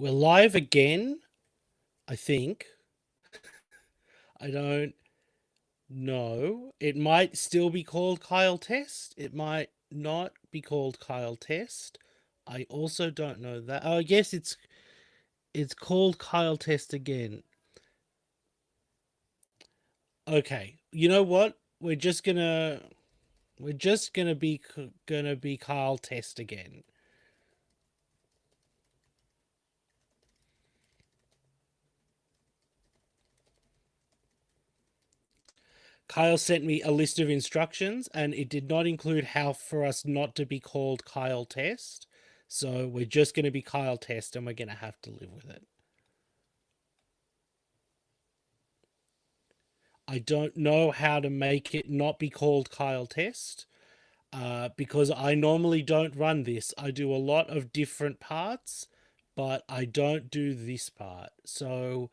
We're live again, I think. I don't know. It might still be called Kyle Test. It might not be called Kyle Test. I also don't know that. Oh, yes, it's called Kyle Test again. Okay. You know what? We're just gonna be Kyle Test again. Kyle sent me a list of instructions and it did not include how for us not to be called Kyle Test. So we're just going to be Kyle Test and we're going to have to live with it. I don't know how to make it not be called Kyle Test because I normally don't run this. I do a lot of different parts, but I don't do this part. So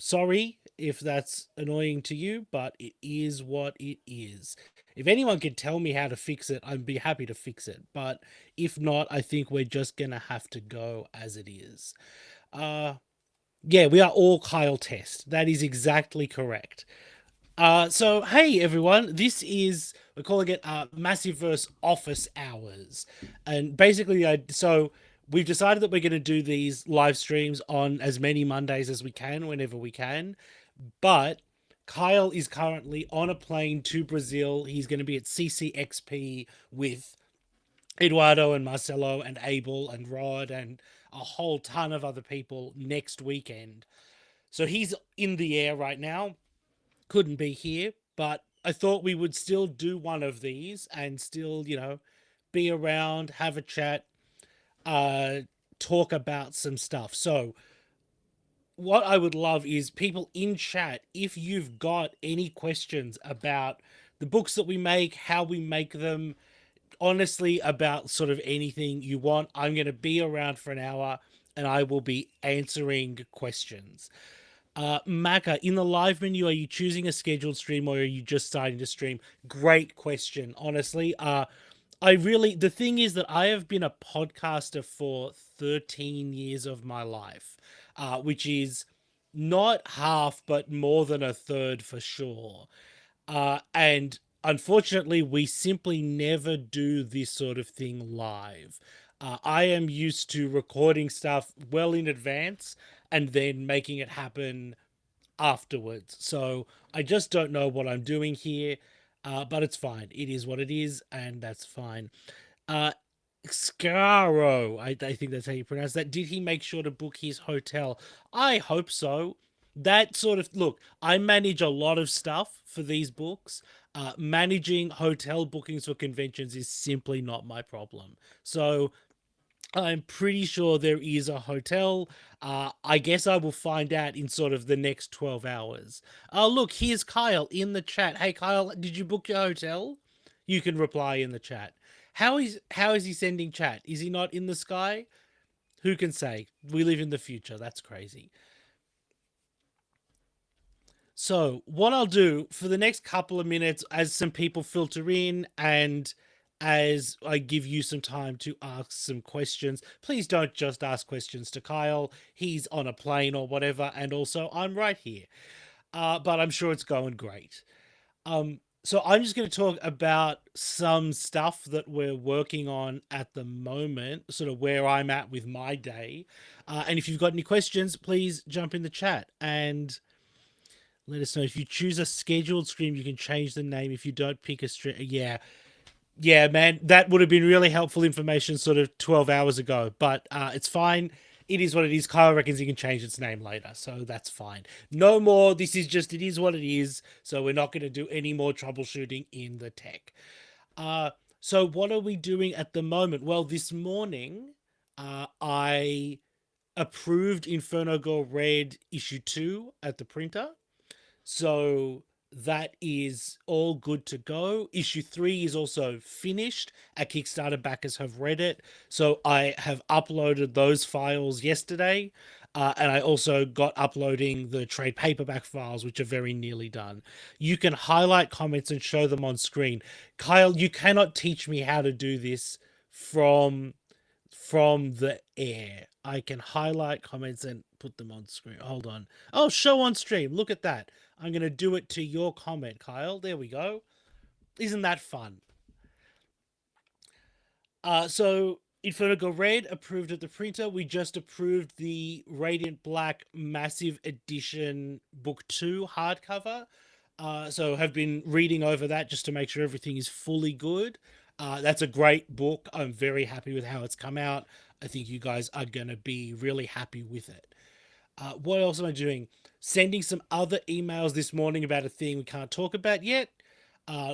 sorry if that's annoying to you, but it is what it is. If anyone could tell me how to fix it, I'd be happy to fix it. But if not, I think we're just gonna have to go as it is. Uh yeah, we are all Kyle Test. That is exactly correct. So hey everyone, this is we're calling it Massiveverse Office Hours, and basically, we've decided that we're going to do these live streams on as many Mondays as we can, whenever we can. But Kyle is currently on a plane to Brazil. He's going to be at CCXP with Eduardo and Marcelo and Abel and Rod and a whole ton of other people next weekend. So he's in the air right now, couldn't be here, but I thought we would still do one of these and still, be around, have a chat, uh, talk about some stuff. So, what I would love is people in chat, if you've got any questions about the books that we make, how we make them, honestly, about sort of anything you want, I'm going to be around for an hour and I will be answering questions. Maka, in the live menu, are you choosing a scheduled stream or are you just starting to stream? Great question, honestly. The thing is that I have been a podcaster for 13 years of my life, which is not half, but more than a third for sure. And unfortunately, we simply never do this sort of thing live. I am used to recording stuff well in advance and then making it happen afterwards. So I just don't know what I'm doing here, but it's fine. It is what it is, and that's fine. Uh, Scaro, I think that's how you pronounce that. Did he make sure to book his hotel? I hope so. That sort of look, I manage a lot of stuff for these books. Managing hotel bookings for conventions is simply not my problem. So I'm pretty sure there is a hotel. I guess I will find out in sort of the next 12 hours. Oh, look, here's Kyle in the chat. Hey, Kyle, did you book your hotel? You can reply in the chat. How is he sending chat? Is he not in the sky? Who can say? We live in the future. That's crazy. So, what I'll do for the next couple of minutes, as some people filter in and as I give you some time to ask some questions, please don't just ask questions to Kyle. He's on a plane or whatever. And also, I'm right here. But I'm sure it's going great. So, I'm just going to talk about some stuff that we're working on at the moment, sort of where I'm at with my day. And if you've got any questions, please jump in the chat. And let us know. If you choose a scheduled stream, you can change the name. If you don't pick a stream, yeah, man, that would have been really helpful information sort of 12 hours ago. But it's fine. It is what it is. Kyle reckons he can change its name later, so that's fine. No more. This is just it is what it is. So we're not going to do any more troubleshooting in the tech. Uh, so what are we doing at the moment? Well, this morning, I approved Inferno Go Red issue 2 at the printer. So that is all good to go. Issue 3 is also finished. Our Kickstarter backers have read it. So I have uploaded those files yesterday. And I also got uploading the trade paperback files, which are very nearly done. You can highlight comments and show them on screen. Kyle, you cannot teach me how to do this from from the air. I can highlight comments and put them on screen. Hold on. Oh, show on stream. Look at that. I'm going to do it to your comment, Kyle. There we go. Isn't that fun? So Inferno Red approved at the printer. We just approved the Radiant Black Massive Edition Book 2 hardcover. So have been reading over that just to make sure everything is fully good. That's a great book. I'm very happy with how it's come out. I think you guys are going to be really happy with it. What else am I doing? Sending some other emails this morning about a thing we can't talk about yet.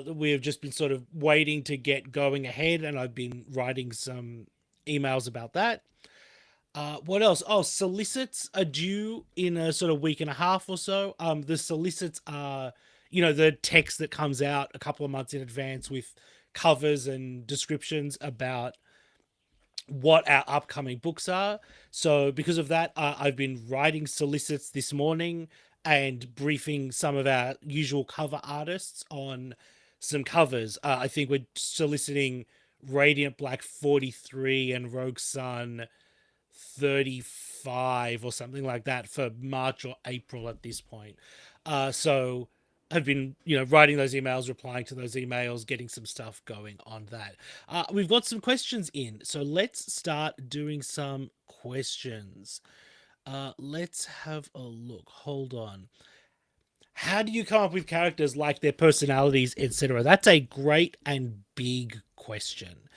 We've just been sort of waiting to get going ahead, and I've been writing some emails about that. What else? Oh, solicits are due in a sort of week and a half or so. The solicits are, the text that comes out a couple of months in advance with covers and descriptions about what our upcoming books are. So because of that, I've been writing solicits this morning and briefing some of our usual cover artists on some covers. I think we're soliciting Radiant Black 43 and Rogue Sun 35 or something like that for March or April at this point. So I've been, writing those emails, replying to those emails, getting some stuff going on that. We've got some questions in, so let's start doing some questions. Let's have a look. Hold on. How do you come up with characters, like their personalities, etc.? That's a great and big question.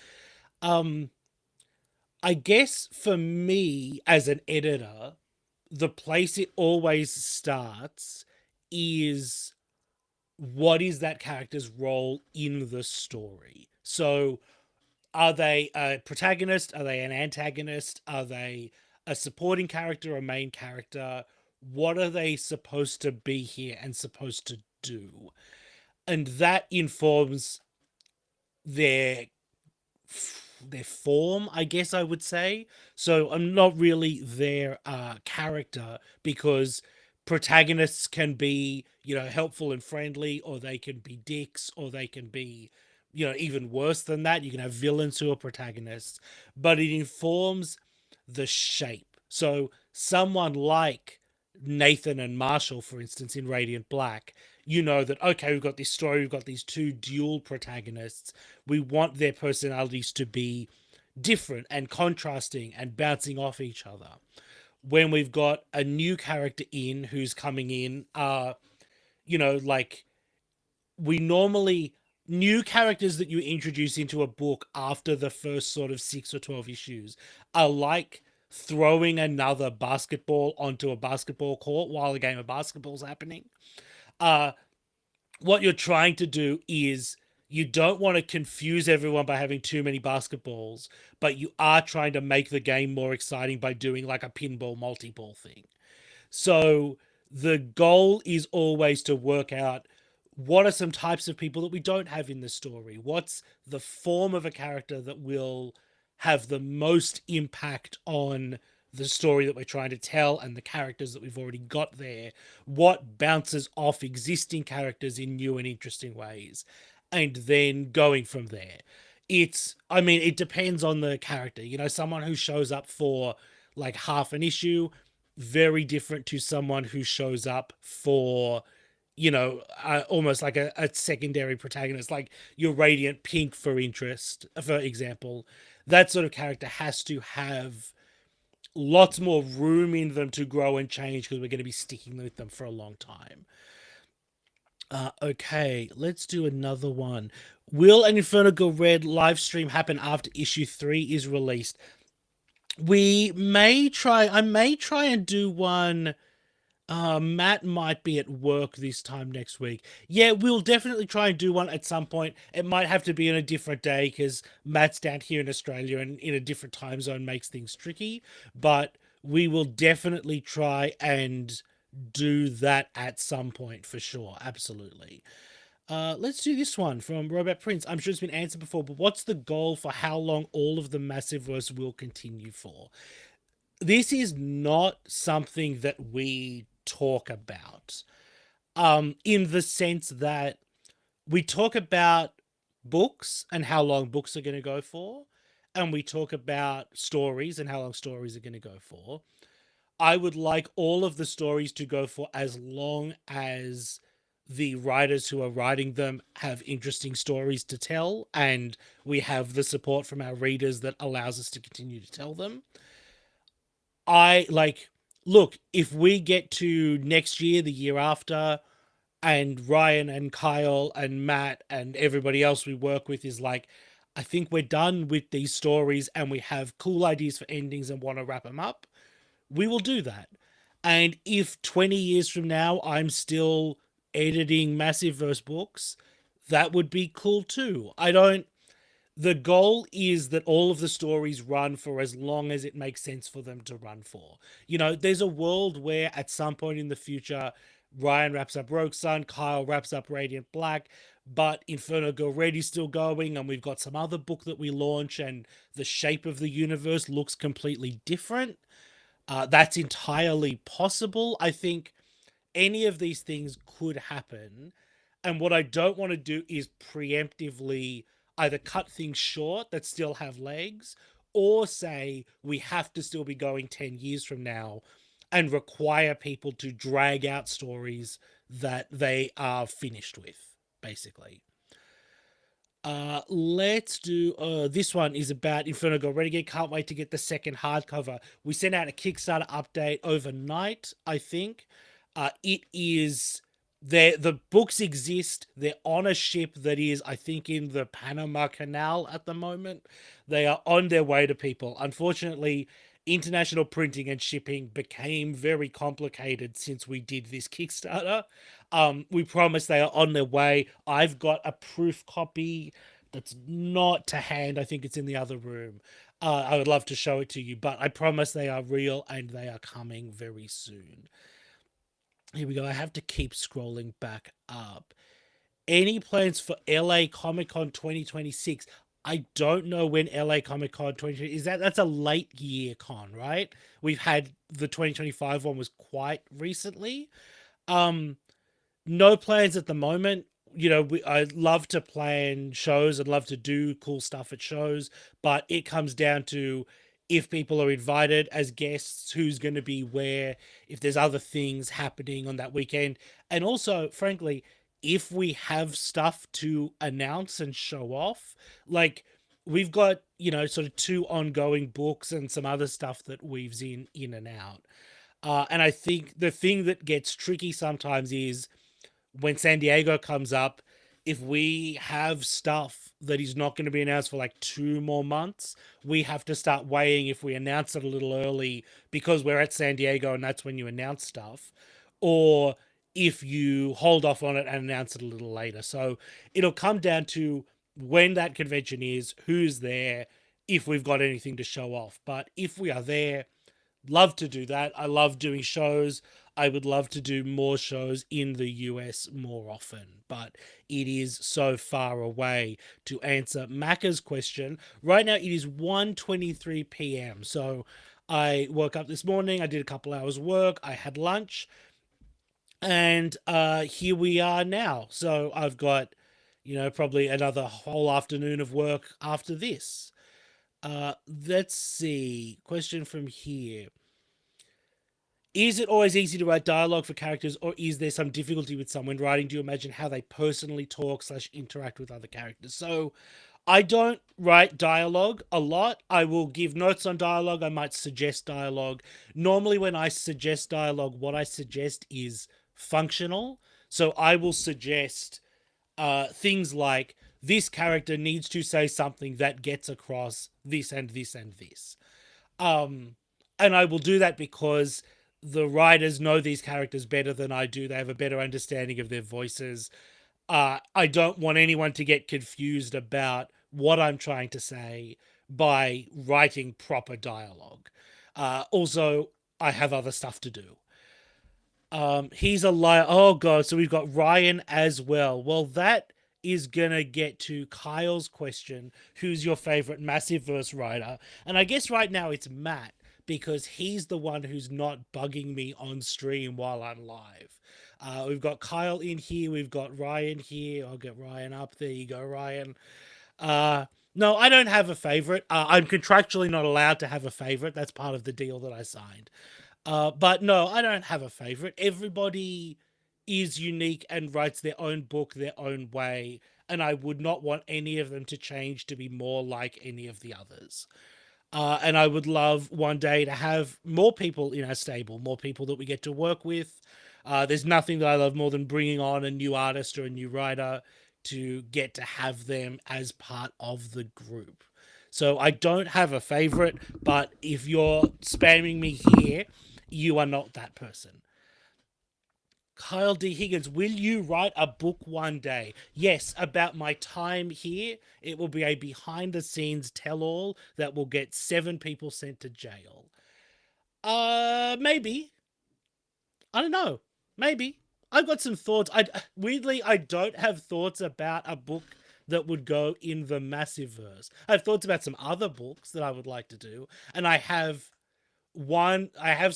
I guess for me as an editor, the place it always starts is, what is that character's role in the story? So are they a protagonist? Are they an antagonist? Are they a supporting character, a main character? What are they supposed to be here and supposed to do? And that informs their form, I guess I would say. So I'm not really their character, because protagonists can be, helpful and friendly, or they can be dicks, or they can be, even worse than that. You can have villains who are protagonists, but it informs the shape. So someone like Nathan and Marshall, for instance, in Radiant Black, that, okay, we've got this story, we've got these two dual protagonists. We want their personalities to be different and contrasting and bouncing off each other. When we've got a new character in who's coming in, like, we normally, new characters that you introduce into a book after the first sort of 6 or 12 issues are like throwing another basketball onto a basketball court while a game of basketball's happening. What you're trying to do is, you don't want to confuse everyone by having too many basketballs, but you are trying to make the game more exciting by doing like a pinball multi-ball thing. So the goal is always to work out, what are some types of people that we don't have in the story? What's the form of a character that will have the most impact on the story that we're trying to tell and the characters that we've already got there? What bounces off existing characters in new and interesting ways? And then going from there. It depends on the character. Someone who shows up for like half an issue, very different to someone who shows up for, almost like a secondary protagonist, like your Radiant Pink, for example. That sort of character has to have lots more room in them to grow and change, because we're going to be sticking with them for a long time. Okay, let's do another one. Will an Inferno Red live stream happen after issue 3 is released? I may try and do one. Matt might be at work this time next week. Yeah, we'll definitely try and do one at some point. It might have to be on a different day, because Matt's down here in Australia and in a different time zone makes things tricky. But we will definitely try and do that at some point for sure. Absolutely. Let's do this one from Robot Prince. I'm sure it's been answered before, but what's the goal for how long all of the Massiveverse will continue for? This is not something that we talk about, in the sense that we talk about books and how long books are going to go for, and we talk about stories and how long stories are going to go for, I would like all of the stories to go for as long as the writers who are writing them have interesting stories to tell, and we have the support from our readers that allows us to continue to tell them. I like, look, if we get to next year, the year after, and Ryan and Kyle and Matt and everybody else we work with is like, I think we're done with these stories and we have cool ideas for endings and want to wrap them up, we will do that. And if 20 years from now I'm still editing Massive Verse books, that would be cool too. I don't, the goal is that all of the stories run for as long as it makes sense for them to run for. You know, there's a world where at some point in the future, Ryan wraps up Rogue Sun, Kyle wraps up Radiant Black, but Inferno Girl Ready's still going, and we've got some other book that we launch, and the shape of the universe looks completely different. That's entirely possible. I think any of these things could happen. And what I don't want to do is preemptively either cut things short that still have legs, or say we have to still be going 10 years from now and require people to drag out stories that they are finished with, basically. Let's do this one is about Inferno Girl Renegade. Can't wait to get the second hardcover. We sent out a Kickstarter update overnight, I think. It is there, the books exist. They're on a ship that is, I think, in the Panama Canal at the moment. They are on their way to people. Unfortunately, international printing and shipping became very complicated since we did this Kickstarter. We promise they are on their way. I've got a proof copy that's not to hand. I think it's in the other room. I would love to show it to you, but I promise they are real and they are coming very soon. Here we go. I have to keep scrolling back up. Any plans for LA Comic Con 2026? I don't know when LA Comic Con 2020 is. That's a late year con, right? We've had the 2025 one was quite recently. Um no plans at the moment. You know, I love to plan shows and love to do cool stuff at shows, but it comes down to if people are invited as guests, who's going to be where, if there's other things happening on that weekend. And also, frankly, if we have stuff to announce and show off, like we've got, you know, sort of two ongoing books and some other stuff that weaves in and out. And I think the thing that gets tricky sometimes is when San Diego comes up, if we have stuff that is not going to be announced for like 2 more months, we have to start weighing if we announce it a little early because we're at San Diego and that's when you announce stuff, or if you hold off on it and announce it a little later. So it'll come down to when that convention is, who's there, if we've got anything to show off. But if we are there, love to do that. I love doing shows. I would love to do more shows in the US more often, but it is so far away. To answer Macca's question, right now it is 1:23 p.m. So I woke up this morning, I did a couple hours work, I had lunch, and here we are now. So I've got, you know, probably another whole afternoon of work after this. Let's see. Question from here. Is it always easy to write dialogue for characters, or is there some difficulty with someone writing? Do you imagine how they personally talk / interact with other characters? So I don't write dialogue a lot. I will give notes on dialogue. I might suggest dialogue. Normally when I suggest dialogue, what I suggest is functional. So I will suggest things like this character needs to say something that gets across this and this and this. And I will do that because the writers know these characters better than I do. They have a better understanding of their voices. I don't want anyone to get confused about what I'm trying to say by writing proper dialogue. Also, I have other stuff to do. He's a liar. Oh god, so we've got Ryan as well. Well, that is gonna get to Kyle's question: who's your favorite Massive Verse writer? And I guess right now it's Matt, because he's the one who's not bugging me on stream while I'm live. We've got Kyle in here, we've got Ryan here. I'll get Ryan up. There you go, Ryan. No, I don't have a favorite. I'm contractually not allowed to have a favorite. That's part of the deal that I signed. But no, I don't have a favorite. Everybody is unique and writes their own book their own way, and I would not want any of them to change to be more like any of the others. And I would love one day to have more people in our stable, more people that we get to work with. There's nothing that I love more than bringing on a new artist or a new writer to get to have them as part of the group. So I don't have a favorite, but if you're spamming me here, you are not that person. Kyle D. Higgins, will you write a book one day? Yes, about my time here. It will be a behind the scenes tell all that will get 7 people sent to jail. Maybe. I don't know. Maybe. I've got some thoughts. I weirdly I don't have thoughts about a book that would go in the massive verse. I have thoughts about some other books that I would like to do, and I have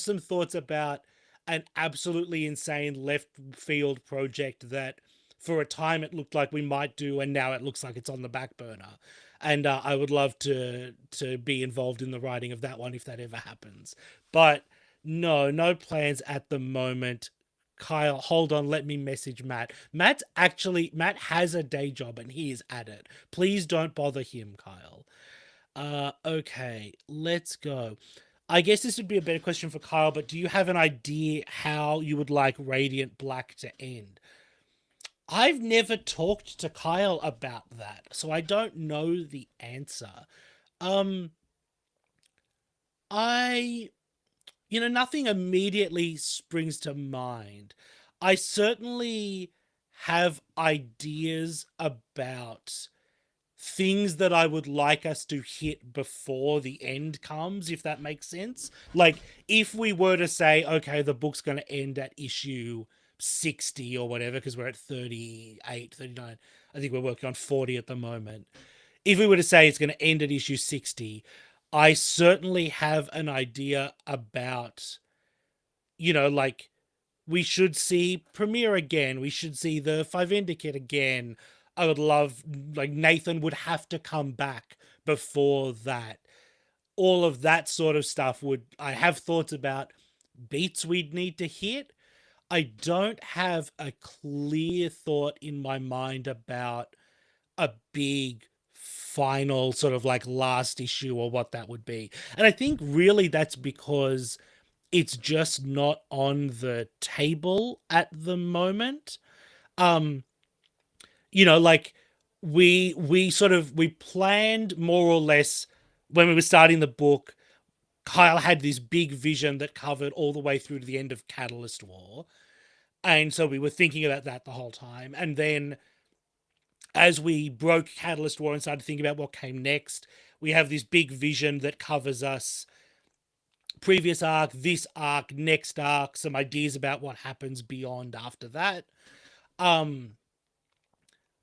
some thoughts about an absolutely insane left field project that for a time it looked like we might do, and now it looks like it's on the back burner. And I would love to be involved in the writing of that one if that ever happens. But no, no plans at the moment. Kyle, hold on, let me message Matt. Matt has a day job and he is at it. Please don't bother him, Kyle. Okay, let's go. I guess this would be a better question for Kyle, but do you have an idea how you would like Radiant Black to end? I've never talked to Kyle about that, so I don't know the answer. Um, I, nothing immediately springs to mind. I certainly have ideas about things that I would like us to hit before the end comes, if that makes sense. Like, if we were to say, okay, the book's going to end at issue 60 or whatever, because we're at 38, 39. I think we're working on 40 at the moment. If we were to say it's going to end at issue 60, I certainly have an idea about, like, we should see Premiere again. We should see the Five Indicate again. I would love, like, Nathan would have to come back before that. All of that sort of stuff I have thoughts about beats we'd need to hit. I don't have a clear thought in my mind about a big final sort of like last issue or what that would be. And I think really that's because it's just not on the table at the moment. Um, like we planned more or less when we were starting the book. Kyle had this big vision that covered all the way through to the end of Catalyst War. And so we were thinking about that the whole time. And then as we broke Catalyst War and started thinking about what came next, we have this big vision that covers us previous arc, this arc, next arc, some ideas about what happens beyond after that. Um,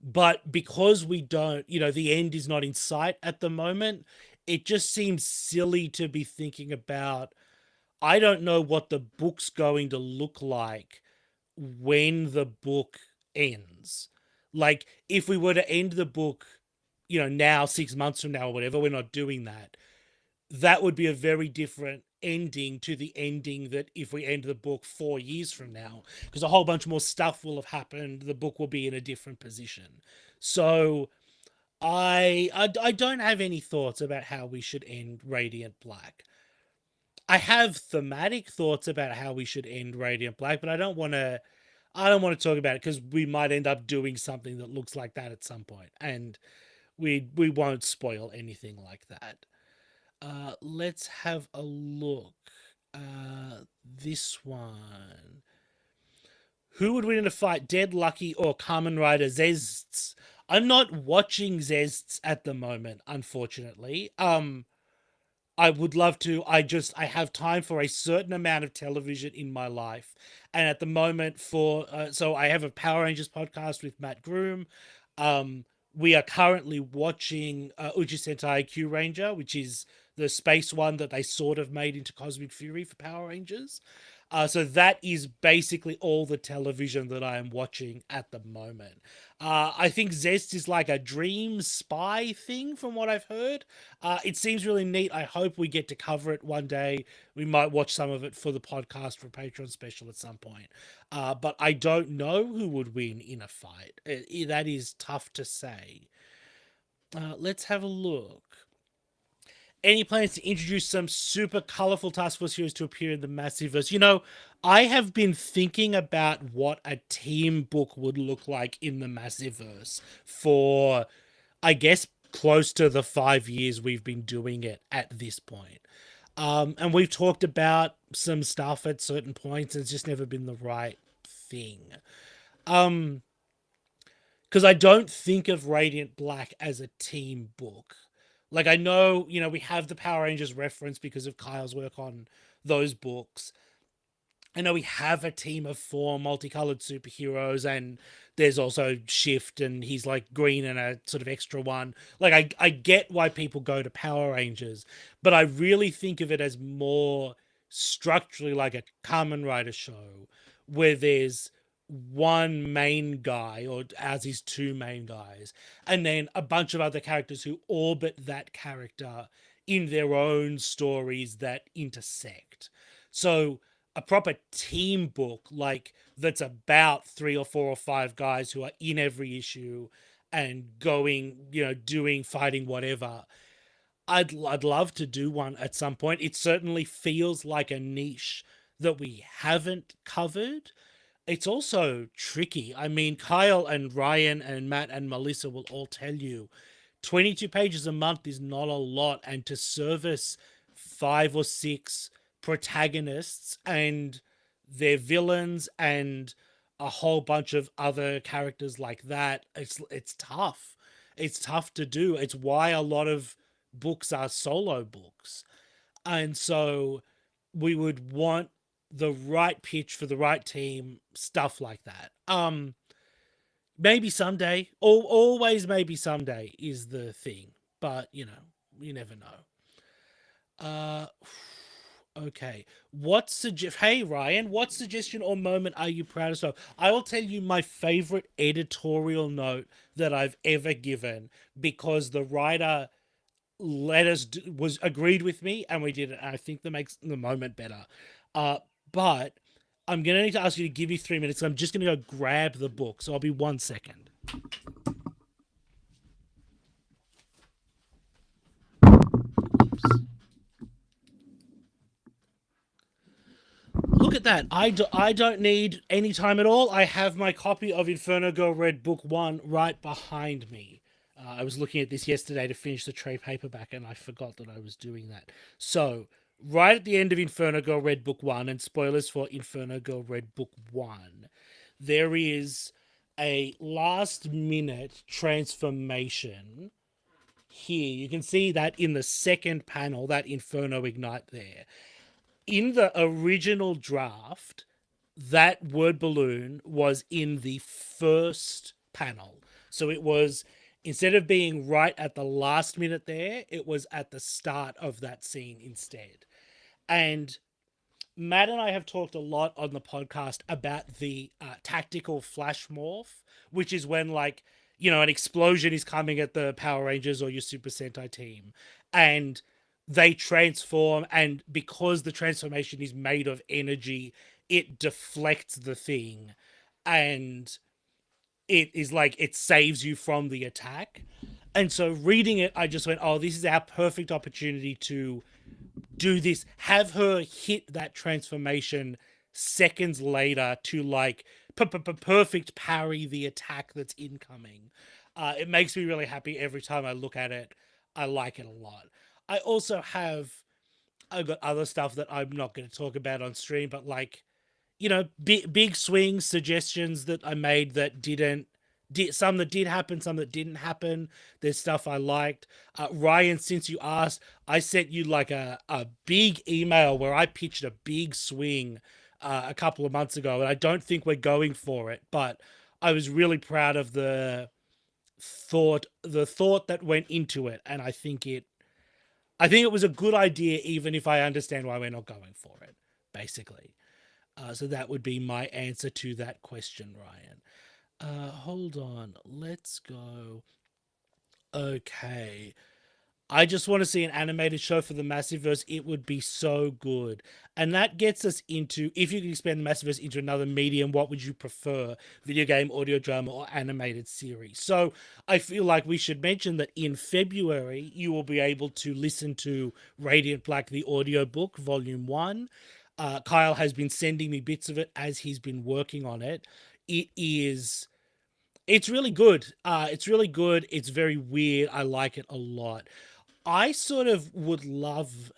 but because we don't, the end is not in sight at the moment, it just seems silly to be thinking about. I don't know what the book's going to look like when the book ends. Like, if we were to end the book, now 6 months from now or whatever, we're not doing that. That would be a very different ending to the ending that if we end the book 4 years from now, because a whole bunch more stuff will have happened. The book will be in a different position. So I don't have any thoughts about how we should end Radiant Black. I have thematic thoughts about how we should end Radiant Black, but I don't want to. I don't want to talk about it because we might end up doing something that looks like that at some point, and we won't spoil anything like that. Let's have a look. This one. Who would win in a fight, Dead Lucky or Kamen Rider Zests? I'm not watching Zests at the moment, unfortunately. I would love to. I have time for a certain amount of television in my life, and at the moment, so I have a Power Rangers podcast with Matt Groom. We are currently watching Uchi Sentai Q Ranger, which is the space one that they sort of made into Cosmic Fury for Power Rangers. So that is basically all the television that I am watching at the moment. I think Zest is like a dream spy thing from what I've heard. It seems really neat. I hope we get to cover it one day. We might watch some of it for the podcast for Patreon special at some point. But I don't know who would win in a fight. That is tough to say. Let's have a look. Any plans to introduce some super colorful Task Force heroes to appear in the Massiverse? You know, I have been thinking about what a team book would look like in the Massiverse for, I guess, close to the 5 years we've been doing it at this point. And we've talked about some stuff at certain points, and it's just never been the right thing. Because I don't think of Radiant Black as a team book. Like, I know, you know, we have the Power Rangers reference because of Kyle's work on those books. I know we have a team of 4 multicolored superheroes, and there's also Shift, and he's like green and a sort of extra one. Like, I get why people go to Power Rangers, but I really think of it as more structurally like a Kamen Rider show where there's one main guy, or as is 2 main guys, and then a bunch of other characters who orbit that character in their own stories that intersect. So a proper team book, like, that's about 3 or 4 or 5 guys who are in every issue and going, you know, doing, fighting, whatever. I'd love to do one at some point. It certainly feels like a niche that we haven't covered. It's also tricky. I mean, Kyle and Ryan and Matt and Melissa will all tell you 22 pages a month is not a lot, and to service 5 or 6 protagonists and their villains and a whole bunch of other characters like that, it's tough. It's tough to do. It's why a lot of books are solo books. And so we would want the right pitch for the right team, stuff like that. Maybe someday. Always maybe someday is the thing. But, you know, you never know. Okay. Hey Ryan, what suggestion or moment are you proudest of? I will tell you my favorite editorial note that I've ever given, because the writer was agreed with me and we did it. And I think that makes the moment better. But I'm gonna need to ask you to give me 3 minutes. I'm just gonna go grab the book, so I'll be 1 second. Oops. Look at that. I don't need any time at all. I have my copy of Inferno Girl Red Book 1 right behind me. I was looking at this yesterday to finish the trade paperback, and I forgot that I was doing that. So, right at the end of Inferno Girl Red Book 1, and spoilers for Inferno Girl Red Book 1, there is a last minute transformation here. You can see that in the second panel, that Inferno Ignite there. In the original draft, that word balloon was in the first panel. So it was, instead of being right at the last minute there, it was at the start of that scene instead. And Matt and I have talked a lot on the podcast about the tactical flash morph, which is when, like, you know, an explosion is coming at the Power Rangers or your Super Sentai team, and they transform, and because the transformation is made of energy, it deflects the thing, and it is like it saves you from the attack. And so reading it, I just went, oh, this is our perfect opportunity to do this, have her hit that transformation seconds later to, like, perfect parry the attack that's incoming. It makes me really happy every time I look at it. I like it a lot. I've got other stuff that I'm not going to talk about on stream, but, like, you know, big swings, suggestions that I made that some that did happen, some that didn't happen. There's stuff I liked. Ryan, since you asked, I sent you like a big email where I pitched a big swing a couple of months ago, and I don't think we're going for it, but I was really proud of the thought that went into it, and I think I think it was a good idea, even if I understand why we're not going for it, basically. So that would be my answer to that question, Ryan. Hold on. Let's go. Okay. I just want to see an animated show for the Massiverse. It would be so good. And that gets us into, if you could expand the Massiverse into another medium, what would you prefer? Video game, audio drama, or animated series? So I feel like we should mention that in February, you will be able to listen to Radiant Black, the audiobook, Volume 1. Kyle has been sending me bits of it as he's been working on it. It is it's really good. It's really good. It's very weird. I like it a lot. I sort of would love.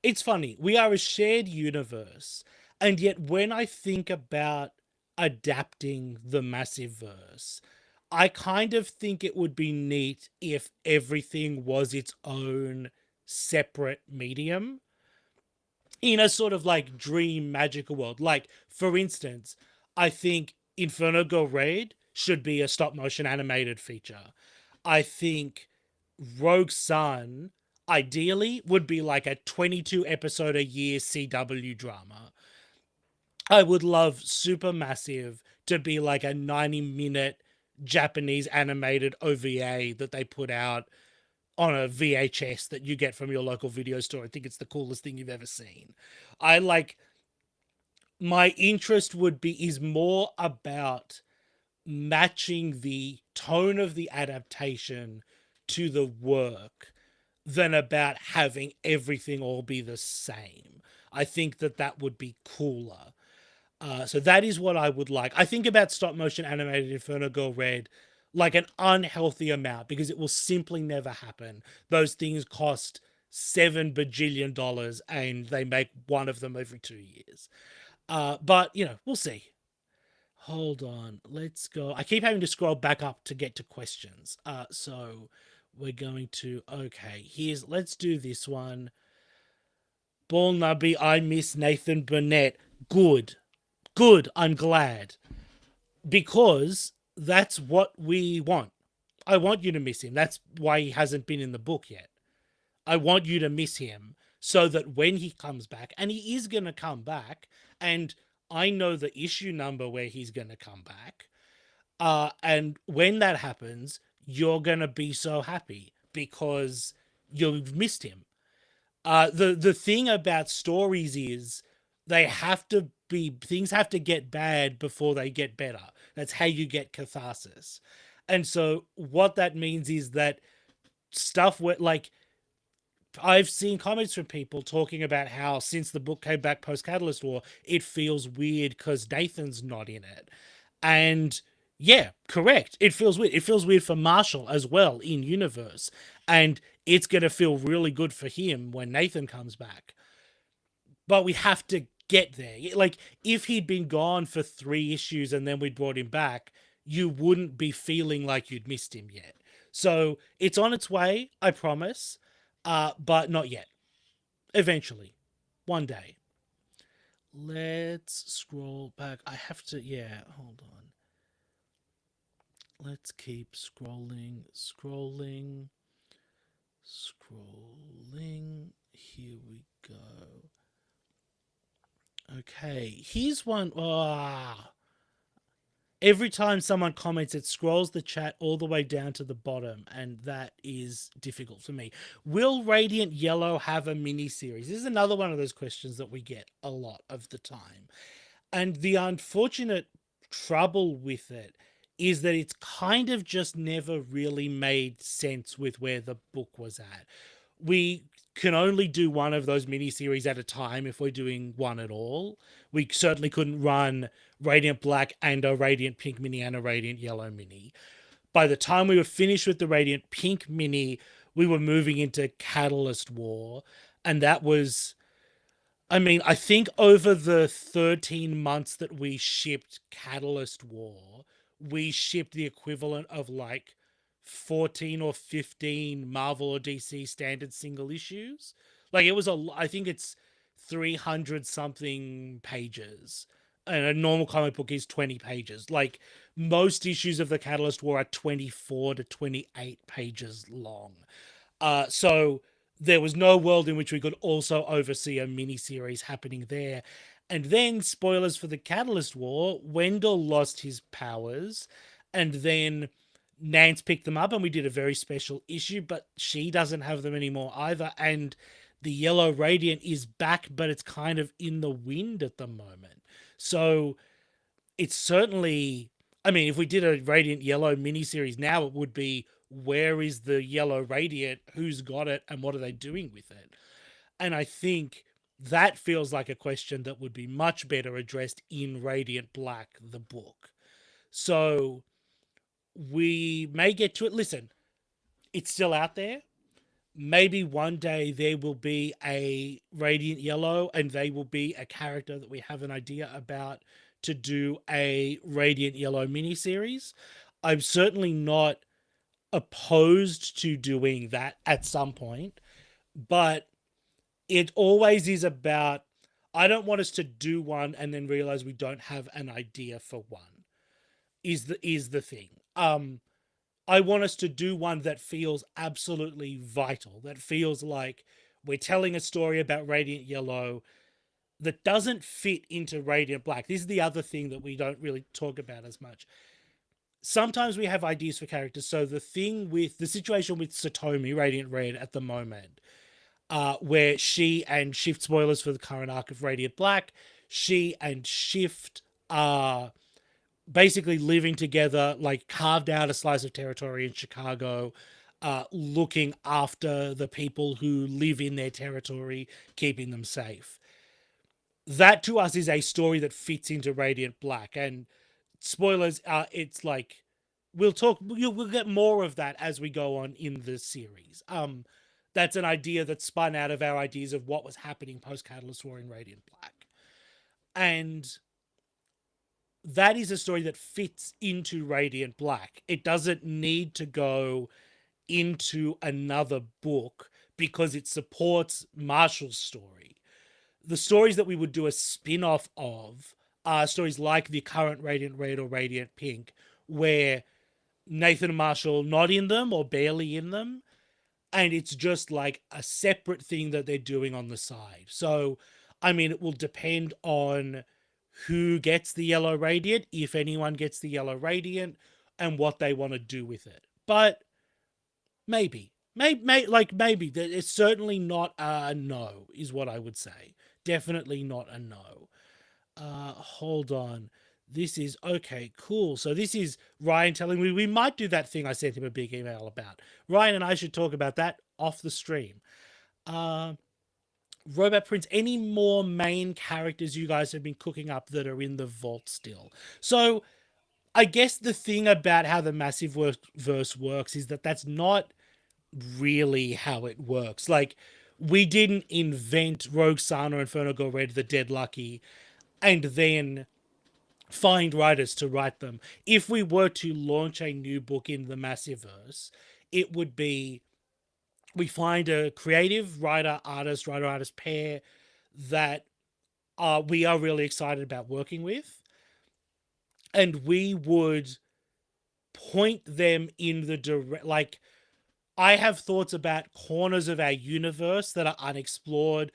It's funny. We are a shared universe, and yet when I think about adapting the massive verse, I kind of think it would be neat if everything was its own separate medium in a sort of like dream magical world. Like, for instance, I think Inferno Girl Raid should be a stop motion animated feature. I think Rogue Sun ideally would be like a 22 episode a year CW drama. I would love Supermassive to be like a 90-minute Japanese animated OVA that they put out on a VHS that you get from your local video store. I think it's the coolest thing you've ever seen. I like My interest would be is more about matching the tone of the adaptation to the work than about having everything all be the same. I think that that would be cooler. So that is what I would like. I think about stop motion animated Inferno Girl Red like an unhealthy amount because it will simply never happen. Those things cost $7 bajillion and they make one of them every 2 years. But we'll see. Hold on. Let's go. I keep having to scroll back up to get to questions. So we're going to let's do this one. Ball Nubby, I miss Nathan Burnett. Good. Good. I'm glad. Because that's what we want. I want you to miss him. That's why he hasn't been in the book yet. I want you to miss him so that when he comes back, and he is going to come back, and I know the issue number where he's going to come back. And when that happens, you're going to be so happy because you've missed him. The thing about stories is things have to get bad before they get better. That's how you get catharsis. And so what that means is that stuff where like I've seen comments from people talking about how since the book came back post Catalyst War, it feels weird because Nathan's not in it. And yeah, correct. It feels weird. It feels weird for Marshall as well in universe. And it's going to feel really good for him when Nathan comes back. But we have to get there. Like, if he'd been gone for 3 issues and then we brought him back, you wouldn't be feeling like you'd missed him yet. So it's on its way, I promise. But not yet. Eventually. One day. Let's scroll back. I have to, hold on. Let's keep scrolling. Here we go. Okay, here's one. Every time someone comments, it scrolls the chat all the way down to the bottom, and that is difficult for me. Will Radiant Yellow have a mini-series? This is another one of those questions that we get a lot of the time. And the unfortunate trouble with it is that it's kind of just never really made sense with where the book was at. We can only do one of those miniseries at a time if we're doing one at all. We certainly couldn't run Radiant Black and a Radiant Pink mini and a Radiant Yellow mini. By the time we were finished with the Radiant Pink mini, we were moving into Catalyst War. And that was, I think over the 13 months that we shipped Catalyst War, we shipped the equivalent of like 14 or 15 Marvel or DC standard single issues. Like it was I think it's 300 something pages. And a normal comic book is 20 pages. Like most issues of the Catalyst War are 24 to 28 pages long. So there was no world in which we could also oversee a miniseries happening there. And then, spoilers for the Catalyst War, Wendell lost his powers, and then Nance picked them up, and we did a very special issue, but she doesn't have them anymore either. And the Yellow Radiant is back, but it's kind of in the wind at the moment. So it's certainly, I mean, if we did a Radiant Yellow miniseries now, it would be, where is the Yellow Radiant? Who's got it? And what are they doing with it? And I think that feels like a question that would be much better addressed in Radiant Black, the book. So we may get to it. Listen, it's still out there. Maybe one day there will be a Radiant Yellow and they will be a character that we have an idea about to do a Radiant Yellow miniseries. I'm certainly not opposed to doing that at some point, but it always is about, I don't want us to do one and then realize we don't have an idea for one. Is the thing. I want us to do one that feels absolutely vital, that feels like we're telling a story about Radiant Yellow that doesn't fit into Radiant Black. This is the other thing that we don't really talk about as much. Sometimes we have ideas for characters. So the thing with the situation with Satomi, Radiant Red, at the moment, where she and Shift, spoilers for the current arc of Radiant Black, she and Shift are basically living together, like carved out a slice of territory in Chicago, looking after the people who live in their territory, keeping them safe. That to us is a story that fits into Radiant Black. And spoilers, it's like we'll get more of that as we go on in the series. That's an idea that spun out of our ideas of what was happening post Catalyst War in Radiant Black. And that is a story that fits into Radiant Black. It doesn't need to go into another book because it supports Marshall's story. The stories that we would do a spin-off of are stories like the current Radiant Red or Radiant Pink, where Nathan and Marshall not in them or barely in them, and it's just like a separate thing that they're doing on the side. So, I mean, it will depend on who gets the Yellow Radiant, if anyone gets the Yellow Radiant, and what they want to do with it. But maybe. Maybe. It's certainly not a no, is what I would say. Definitely not a no. Hold on. This is okay, cool. So this is Ryan telling me we might do that thing I sent him a big email about. Ryan and I should talk about that off the stream. Uh, Robot Prince, any more main characters you guys have been cooking up that are in the vault still? So I guess the thing about how the Massive Verse works is that that's not really how it works. Like, we didn't invent Rogue Sana, Inferno Go Red, the Dead Lucky, and then find writers to write them. If we were to launch a new book in the Massiverse, it would be, we find a creative writer artist pair that we are really excited about working with, and we would point them in the direct, like, I have thoughts about corners of our universe that are unexplored,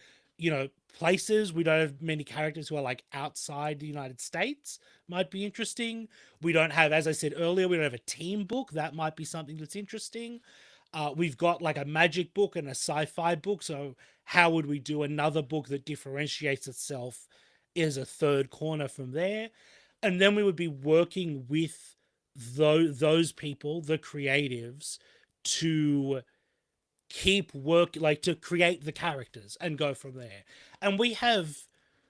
places. We don't have many characters who are like outside the United States. Might be interesting. We don't have, as I said earlier, we don't have a team book. That might be something that's interesting. We've got like a magic book and a sci-fi book. So how would we do another book that differentiates itself as a third corner from there? And then we would be working with those people, the creatives, to keep work, like to create the characters and go from there. And we have,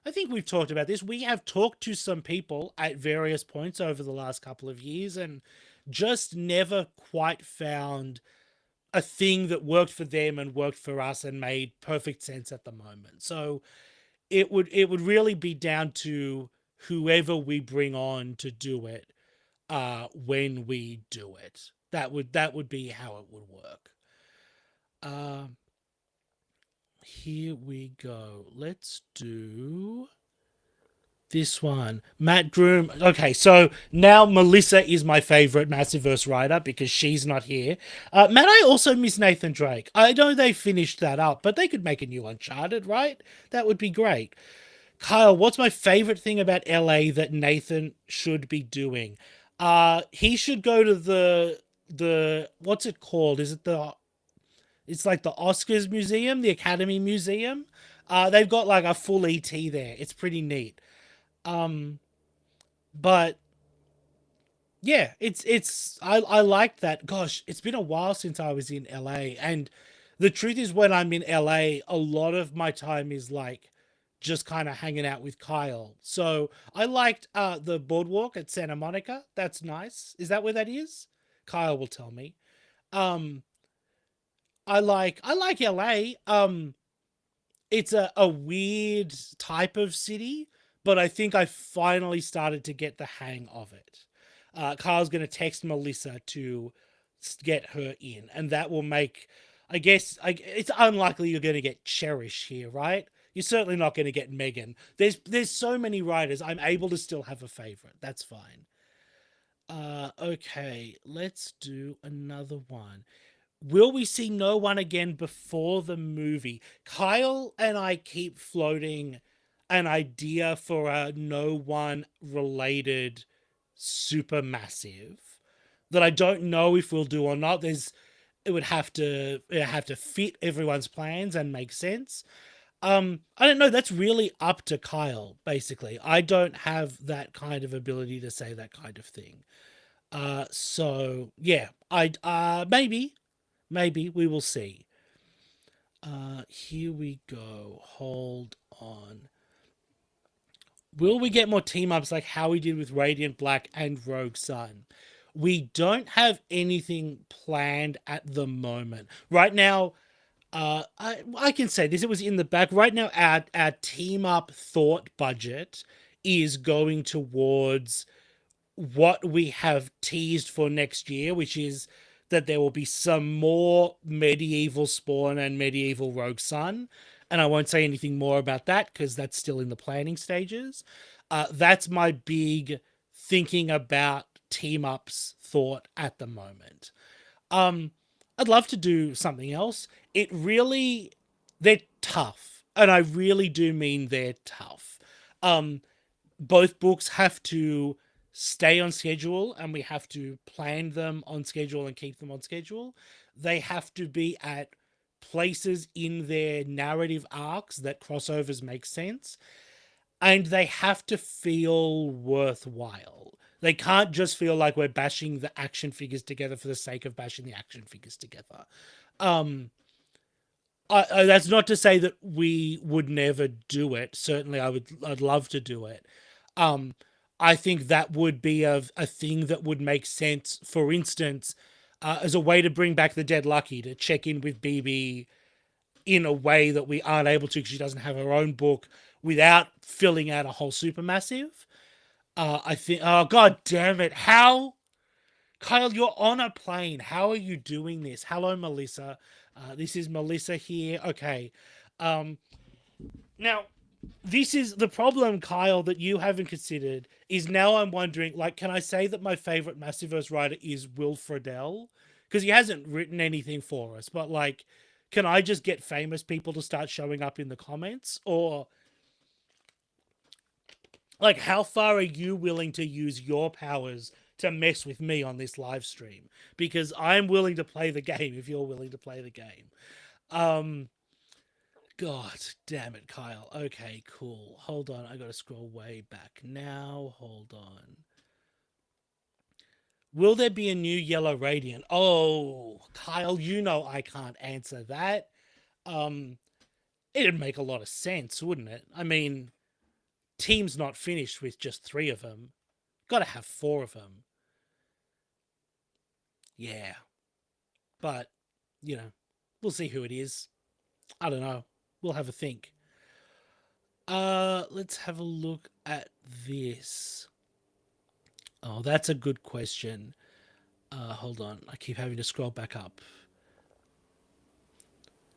I think we've talked about this, we have talked to some people at various points over the last couple of years and just never quite found a thing that worked for them and worked for us and made perfect sense at the moment. So it would really be down to whoever we bring on to do it, when we do it. That would be how it would work. Um, Here we go. Let's do This one, Matt Groom. Okay, so now Melissa is my favorite Massiverse writer because she's not here. Matt, I also miss Nathan Drake. I know they finished that up, but they could make a new Uncharted, right? That would be great. Kyle, what's my favorite thing about LA that Nathan should be doing? He should go to the what's it called? Is it the it's like the Oscars Museum, the Academy Museum. They've got like a full ET there. It's pretty neat. Um, but yeah, I like that. Gosh, it's been a while since I was in LA, and the truth is, when I'm in LA, a lot of my time is like just kind of hanging out with Kyle. So I liked the boardwalk at Santa Monica. That's nice. Is that where that is? Kyle will tell me. Um, I like LA. It's a weird type of city, but I think I finally started to get the hang of it. Kyle's going to text Melissa to get her in, and that will make. I guess it's unlikely you're going to get Cherish here, right? You're certainly not going to get Megan. There's so many writers. I'm able to still have a favorite. That's fine. Okay, let's do another one. Will we see no one again before the movie? Kyle and I keep floating an idea for a no one related supermassive that I don't know if we'll do or not. It would have to fit everyone's plans and make sense. I don't know. That's really up to Kyle, basically. I don't have that kind of ability to say that kind of thing. So yeah, I maybe we will see. Here we go. Hold on. Will we get more team ups like how we did with Radiant Black and Rogue Sun? We don't have anything planned at the moment. Right now, I can say this. It was in the back. Right now, our team up thought budget is going towards what we have teased for next year, which is that there will be some more medieval Spawn and medieval Rogue Sun. And I won't say anything more about that because that's still in the planning stages. That's my big thinking about team ups thought at the moment. Um, I'd love to do something else. They're tough, and I really do mean they're tough. Um, both books have to stay on schedule, and we have to plan them on schedule and keep them on schedule. They have to be at places in their narrative arcs that crossovers make sense, and they have to feel worthwhile. They can't just feel like we're bashing the action figures together for the sake of bashing the action figures together. Um, that's not to say that we would never do it. Certainly, I'd love to do it. Um, I think that would be a thing that would make sense. For instance, as a way to bring back the Dead Lucky to check in with BB in a way that we aren't able to because she doesn't have her own book without filling out a whole supermassive. I think. Oh God damn it! How, Kyle? You're on a plane. How are you doing this? Hello, Melissa. This is Melissa here. Okay. Um, Now, this is the problem, Kyle, that you haven't considered. Is now I'm wondering, like, can I say that my favorite Massiverse writer is Will Friedle? Because he hasn't written anything for us, but like, can I just get famous people to start showing up in the comments? Or like, how far are you willing to use your powers to mess with me on this live stream? Because I'm willing to play the game if you're willing to play the game. Um, God damn it, Kyle. Okay, cool. Hold on. I gotta scroll way back now. Hold on. Will there be a new Yellow Radiant? Oh, Kyle, you know I can't answer that. Um, it'd make a lot of sense, wouldn't it? I mean, team's not finished with just 3 of them. Gotta have 4 of them. Yeah. But, we'll see who it is. I don't know. We'll have a think. Let's have a look at this. Oh, that's a good question. Hold on. I keep having to scroll back up.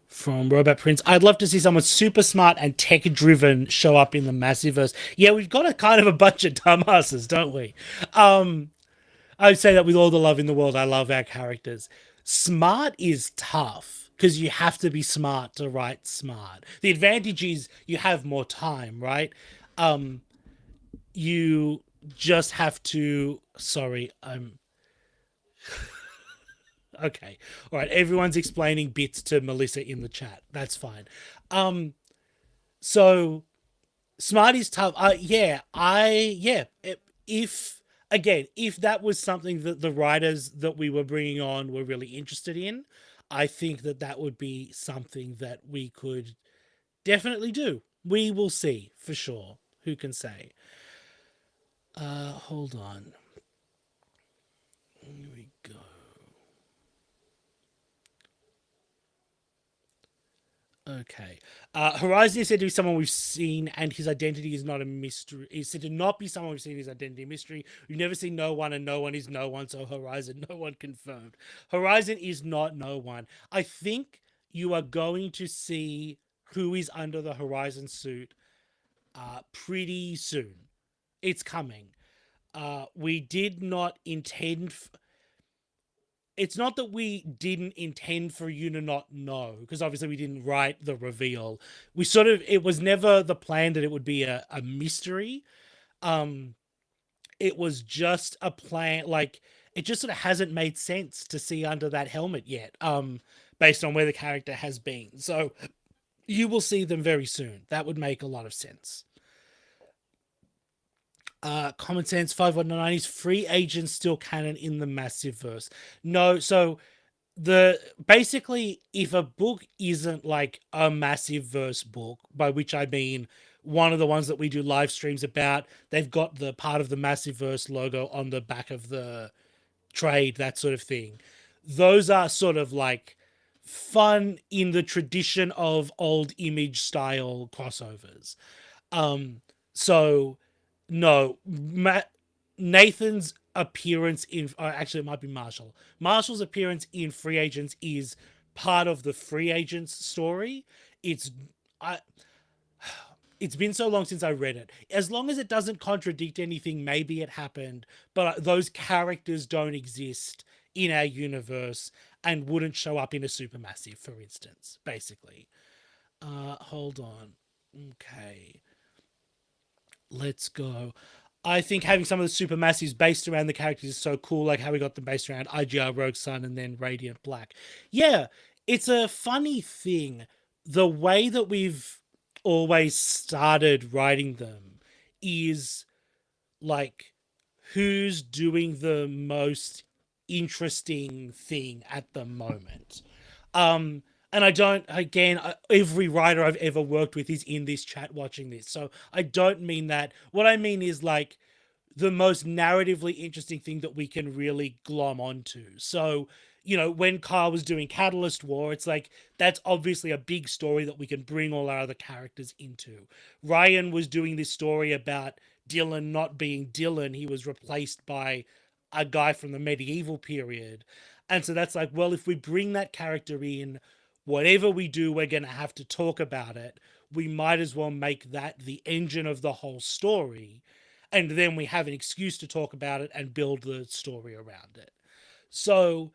From Robot Prince. I'd love to see someone super smart and tech driven show up in the Massiverse. Yeah, we've got a kind of a bunch of dumbasses, don't we? Um, I would say that with all the love in the world, I love our characters. Smart is tough because you have to be smart to write smart. The advantage is you have more time, right? Um, you just have to. Sorry, I'm okay. All right, everyone's explaining bits to Melissa in the chat. That's fine. Um, so smart is tough. If again, if that was something that the writers that we were bringing on were really interested in, I think that that would be something that we could definitely do. We will see for sure. Who can say? Hold on. Here we go. Okay. Horizon is said to be someone we've seen, and his identity is not a mystery. Is said to not be someone we've seen his identity a mystery. We've never seen no one, and no one is no one. So Horizon, no one confirmed. Horizon is not no one. I think you are going to see who is under the Horizon suit pretty soon. It's coming. We did not intend. It's not that we didn't intend for you to not know, because obviously we didn't write the reveal. We sort of, it was never the plan that it would be a mystery. Um, it was just a plan, like, it just sort of hasn't made sense to see under that helmet yet, based on where the character has been. So you will see them very soon. That would make a lot of sense. Common Sense 519 is free agents still canon in the Massive verse? No, so the basically if a book isn't like a massive verse book, by which I mean one of the ones that we do live streams about, they've got the part of the massive verse logo on the back of the trade, that sort of thing. Those are sort of like fun in the tradition of old image style crossovers. um so no, Nathan's appearance in actually it might be Marshall's appearance in Free Agents is part of the Free Agents story. It's I it's been so long since I read it. As long as it doesn't contradict anything, maybe it happened, but those characters don't exist in our universe and wouldn't show up in a supermassive, for instance, basically. Hold on. Okay. Let's go. I think having some of the supermassives based around the characters is so cool, like how we got them based around IGR Rogue Sun and then Radiant Black. Yeah, it's a funny thing. The way that we've always started writing them is like who's doing the most interesting thing at the moment. And I don't, again, every writer I've ever worked with is in this chat watching this. So I don't mean that. What I mean is like the most narratively interesting thing that we can really glom onto. So, you know, when Kyle was doing Catalyst War, it's like that's obviously a big story that we can bring all our other characters into. Ryan was doing this story about Dylan not being Dylan, he was replaced by a guy from the medieval period. And so that's like, well, if we bring that character in, whatever we do, we're going to have to talk about it. We might as well make that the engine of the whole story, and then we have an excuse to talk about it and build the story around it. So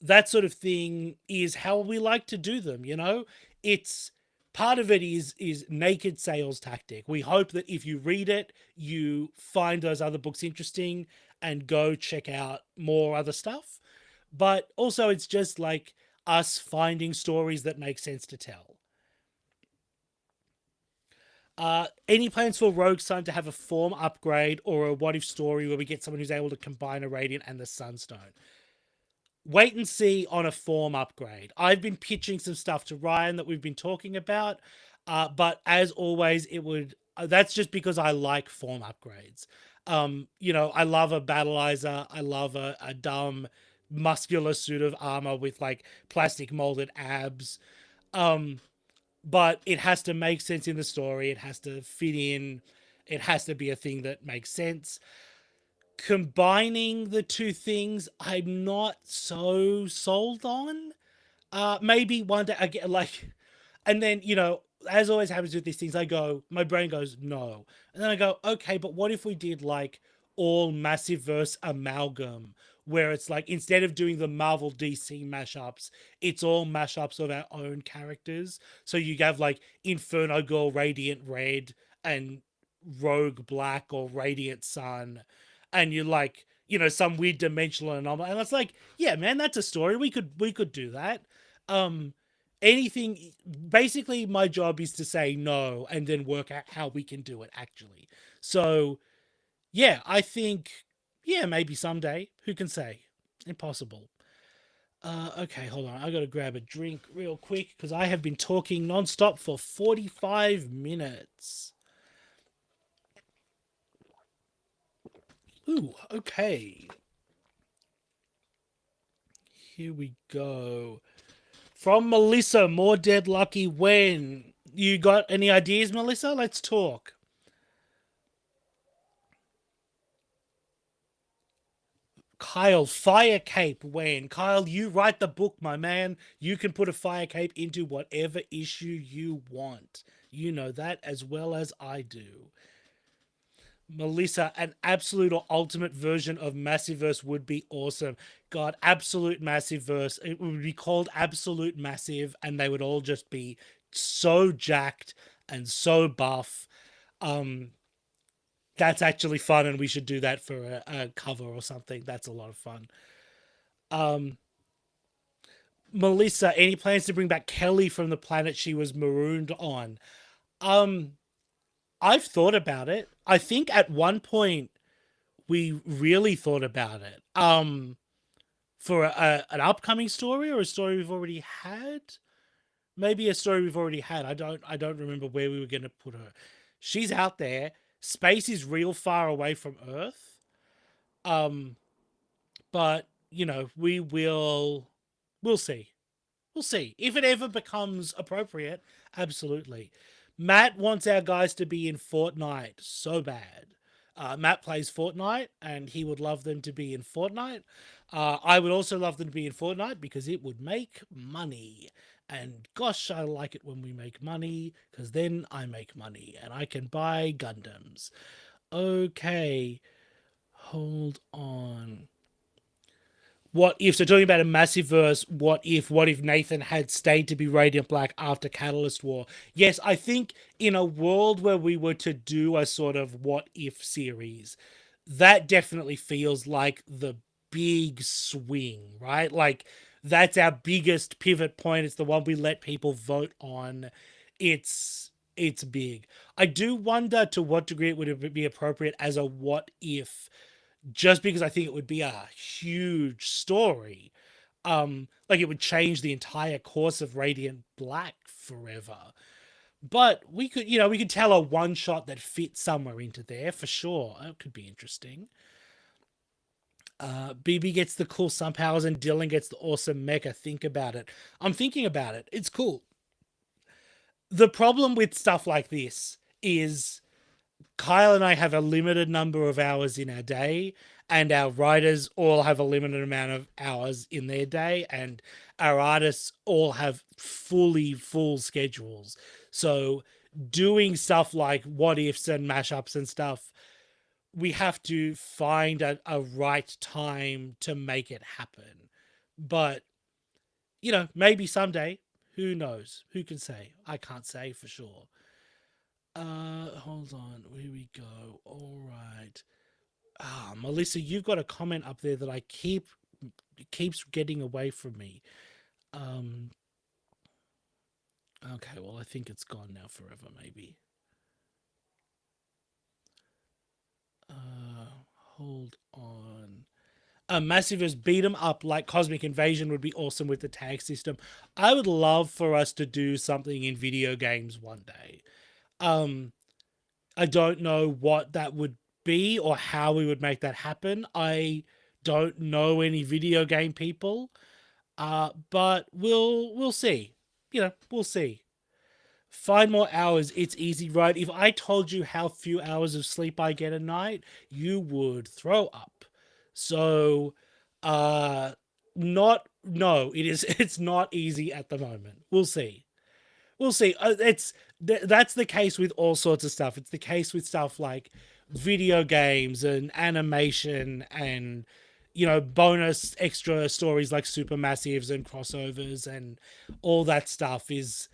that sort of thing is how we like to do them, you know? It's part of it is naked sales tactic. We hope that if you read it, you find those other books interesting and go check out more other stuff. But also it's just like us finding stories that make sense to tell. Any plans for Rogue Sun to have a form upgrade or a what if story where we get someone who's able to combine a Radiant and the Sunstone? Wait and see on a form upgrade. I've been pitching some stuff to Ryan that we've been talking about, but as always, it would. That's just because I like form upgrades. You know, I love a battleizer. I love a dumb muscular suit of armor with like plastic molded abs. Um, but it has to make sense in the story. It has to fit in. It has to be a thing that makes sense. Combining the two things, I'm not so sold on. Maybe one day I get like, and then as always happens with these things, my brain goes no, and then I go, okay, but what if we did like all massive verse amalgam, where it's like instead of doing the Marvel DC mashups, it's all mashups of our own characters. So you have like Inferno Girl, Radiant Red, and Rogue Black or Radiant Sun, and you like some weird dimensional anomaly, and it's like, yeah, man, that's a story. We could do that. Um, anything. Basically, my job is to say no and then work out how we can do it actually. So yeah, I think, yeah, maybe someday. Who can say? Impossible. Okay, hold on. I gotta grab a drink real quick because I have been talking nonstop for 45 minutes. Ooh, okay. Here we go. From Melissa, more dead lucky when. You got any ideas, Melissa? Let's talk. Kyle, fire cape when. Kyle, you write the book, my man. You can put a fire cape into whatever issue you want. You know that as well as I do. Melissa, an absolute or ultimate version of Massiverse would be awesome. God, absolute Massiverse. It would be called Absolute Massive, and they would all just be so jacked and so buff. Um, that's actually fun, and we should do that for a cover or something. That's a lot of fun. Um, Melissa, any plans to bring back Kelly from the planet she was marooned on? Um, I've thought about it. I think at one point we really thought about it. For an upcoming story or a story we've already had. Maybe a story we've already had. I don't remember where we were going to put her. She's out there. Space is real far away from Earth. Um, but we'll see. We'll see if it ever becomes appropriate. Absolutely. Matt wants our guys to be in Fortnite so bad. Matt plays Fortnite, and he would love them to be in Fortnite. I would also love them to be in Fortnite because it would make money. And gosh, I like it when we make money because then I make money and I can buy Gundams. Okay, hold on. What if, so talking about a massive verse, what if Nathan had stayed to be Radiant Black after Catalyst War? Yes, I think in a world where we were to do a sort of what if series, that definitely feels like the big swing, right? Like that's our biggest pivot point. It's the one we let people vote on. It's big. I do wonder to what degree it would be appropriate as a what if, just because I think it would be a huge story. Like it would change the entire course of Radiant Black forever. But we could tell a one shot that fits somewhere into there for sure. It could be interesting. BB gets the cool sun powers and Dylan gets the awesome mecha. Think about it. I'm thinking about it. It's cool. The problem with stuff like this is Kyle and I have a limited number of hours in our day, and our writers all have a limited amount of hours in their day, and our artists all have full schedules. So, doing stuff like what ifs and mashups and stuff, we have to find a right time to make it happen. But, maybe someday. Who knows? Who can say? I can't say for sure. Hold on. Here we go. All right. Melissa, you've got a comment up there that keeps getting away from me. Um, okay, well, I think it's gone now forever, maybe. Hold on. A massive as beat 'em up like Cosmic Invasion would be awesome with the tag system. I would love for us to do something in video games one day. Um, I don't know what that would be or how we would make that happen. I don't know any video game people, but we'll see. We'll see. Find more hours. It's easy, right? If I told you how few hours of sleep I get a night, you would throw up. So, uh, not no, it is. It's not easy at the moment. We'll see. We'll see. That's the case with all sorts of stuff. It's the case with stuff like video games and animation and bonus extra stories like supermassives and crossovers and all that stuff is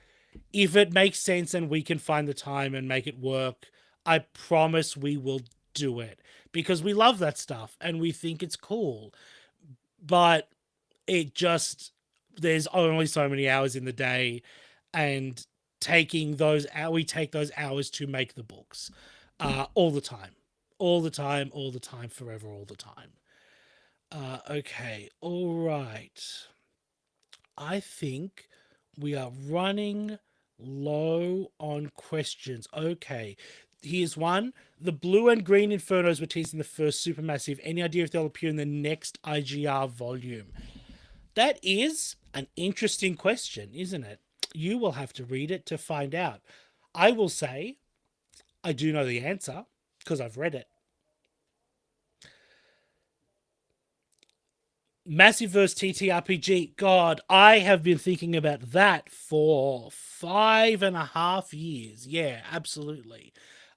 if it makes sense and we can find the time and make it work, I promise we will do it because we love that stuff and we think it's cool. But it just there's only so many hours in the day and taking those we take those hours to make the books all the time, all the time, forever, all the time. Okay, all right, I think we are running low on questions. Okay, here's one. The blue and green infernos were teased in the first supermassive. Any idea if they'll appear in the next IGR volume? That is an interesting question, isn't it? You will have to read it to find out. I will say I do know the answer because I've read it. Massiveverse TTRPG. God, I have been thinking about that for 5.5 years. Yeah, absolutely.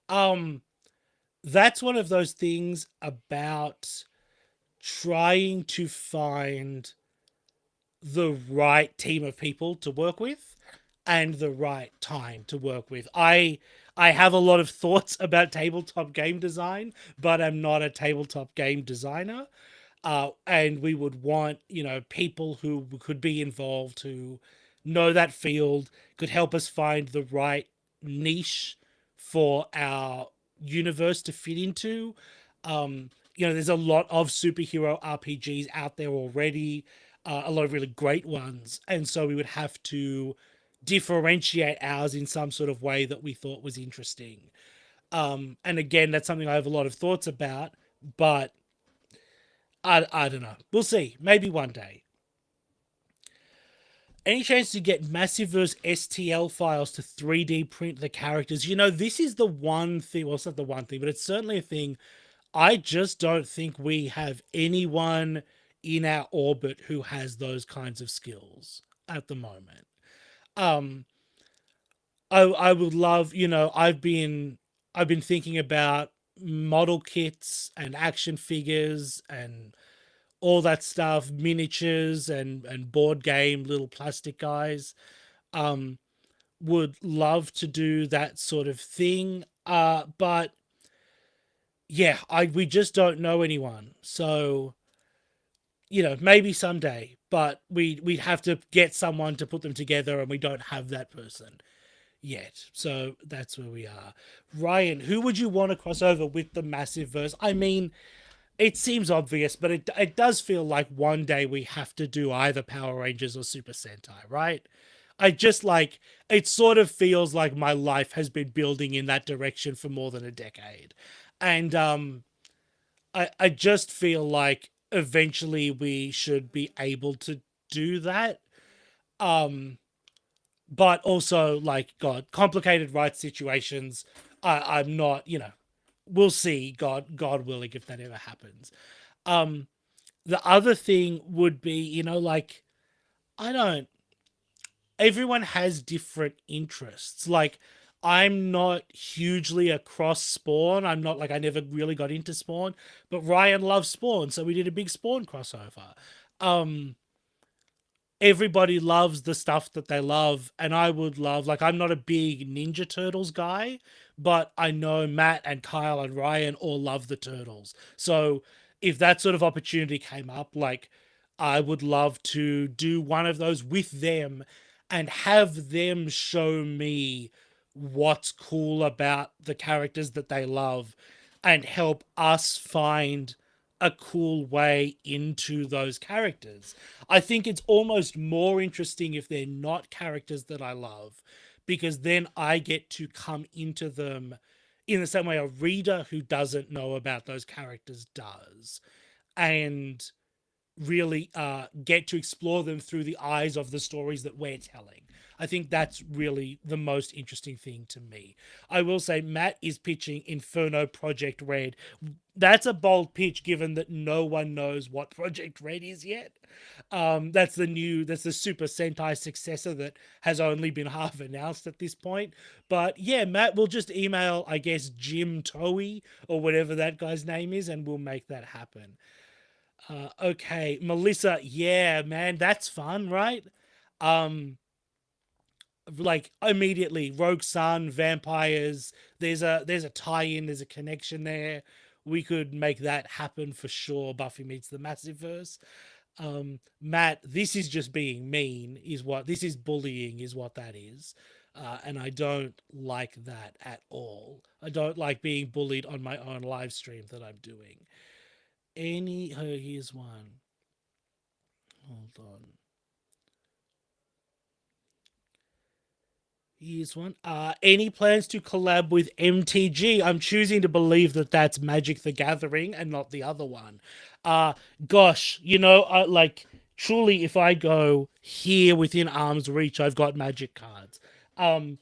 Um, that's one of those things about trying to find the right team of people to work with and the right time to work with. I have a lot of thoughts about tabletop game design, but I'm not a tabletop game designer. And we would want, people who could be involved, who know that field, could help us find the right niche for our universe to fit into. There's a lot of superhero RPGs out there already, a lot of really great ones. And so we would have to differentiate ours in some sort of way that we thought was interesting. And again, that's something I have a lot of thoughts about, but I don't know. We'll see. Maybe one day. Any chance to get Massiveverse STL files to 3D print the characters? This is the one thing. Well, it's not the one thing, but it's certainly a thing. I just don't think we have anyone in our orbit who has those kinds of skills at the moment. Um, I would love, I've been thinking about model kits and action figures and all that stuff, miniatures and board game little plastic guys. Um, would love to do that sort of thing. But yeah, I we just don't know anyone. So, maybe someday, but we'd have to get someone to put them together and we don't have that person yet. So that's where we are. Ryan, who would you want to cross over with the massive verse? I mean, it seems obvious, but it does feel like one day we have to do either Power Rangers or Super Sentai, right? I just like it sort of feels like my life has been building in that direction for more than a decade. And I just feel like eventually we should be able to do that. Um but also like God, complicated rights situations. I'm not, we'll see, God willing, if that ever happens. Um the other thing would be, like I don't everyone has different interests. Like I'm not hugely across Spawn. I'm not like I never really got into Spawn, but Ryan loves Spawn, so we did a big Spawn crossover. Um Everybody loves the stuff that they love, and I would love, like, I'm not a big Ninja Turtles guy, but I know Matt and Kyle and Ryan all love the Turtles. So if that sort of opportunity came up, like, I would love to do one of those with them and have them show me what's cool about the characters that they love and help us find a cool way into those characters. I think it's almost more interesting if they're not characters that I love, because then I get to come into them in the same way a reader who doesn't know about those characters does. And really get to explore them through the eyes of the stories that we're telling. I think that's really the most interesting thing to me. I will say Matt is pitching Inferno Project Red. That's a bold pitch given that no one knows what Project Red is yet. That's the Super Sentai successor that has only been half announced at this point. But yeah, Matt will just email, I guess, Jim Toei or whatever that guy's name is, and we'll make that happen. Okay, Melissa, yeah, man, that's fun, right? Um, like immediately, Rogue Sun, vampires. There's a tie-in, there's a connection there. We could make that happen for sure. Buffy meets the Massiveverse. Matt, this is just being mean. Is what this is bullying? Is what that is. And I don't like that at all. I don't like being bullied on my own live stream that I'm doing. Here's one. Hold on. Here's one. Any plans to collab with MTG? I'm choosing to believe that that's Magic the Gathering and not the other one. Uh, Gosh, like truly, if I go here within arm's reach, I've got Magic cards. Um,